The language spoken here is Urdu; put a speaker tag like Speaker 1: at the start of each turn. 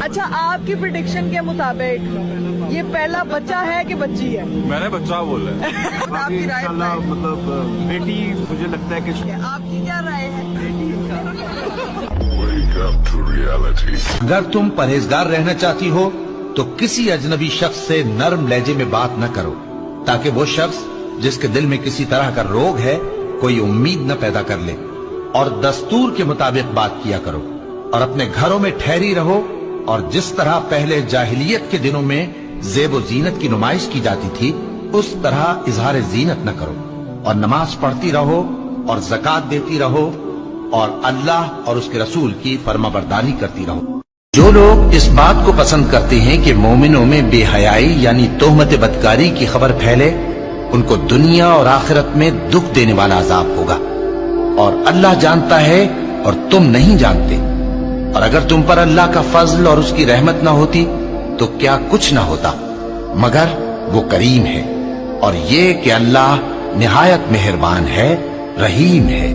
Speaker 1: اچھا آپ کی پریڈکشن کے مطابق یہ پہلا بچہ ہے کہ بچی ہے؟
Speaker 2: میں نے بچہ بولا ہے۔
Speaker 1: آپ کی رائے
Speaker 3: انشاءاللہ مطلب بیٹی مجھے لگتا ہے کہ
Speaker 1: آپ کی کیا رائے ہے؟
Speaker 4: اگر تم پرہیزگار رہنا چاہتی ہو تو کسی اجنبی شخص سے نرم لہجے میں بات نہ کرو، تاکہ وہ شخص جس کے دل میں کسی طرح کا روگ ہے کوئی امید نہ پیدا کر لے، اور دستور کے مطابق بات کیا کرو، اور اپنے گھروں میں ٹھہری رہو، اور جس طرح پہلے جاہلیت کے دنوں میں زیب و زینت کی نمائش کی جاتی تھی اس طرح اظہار زینت نہ کرو، اور نماز پڑھتی رہو اور زکوٰۃ دیتی رہو، اور اللہ اور اس کے رسول کی فرما برداری کرتی رہو۔ جو لوگ اس بات کو پسند کرتے ہیں کہ مومنوں میں بے حیائی یعنی تہمت بدکاری کی خبر پھیلے، ان کو دنیا اور آخرت میں دکھ دینے والا عذاب ہوگا، اور اللہ جانتا ہے اور تم نہیں جانتے، اور اگر تم پر اللہ کا فضل اور اس کی رحمت نہ ہوتی تو کیا کچھ نہ ہوتا، مگر وہ کریم ہے، اور یہ کہ اللہ نہایت مہربان ہے، رحیم ہے۔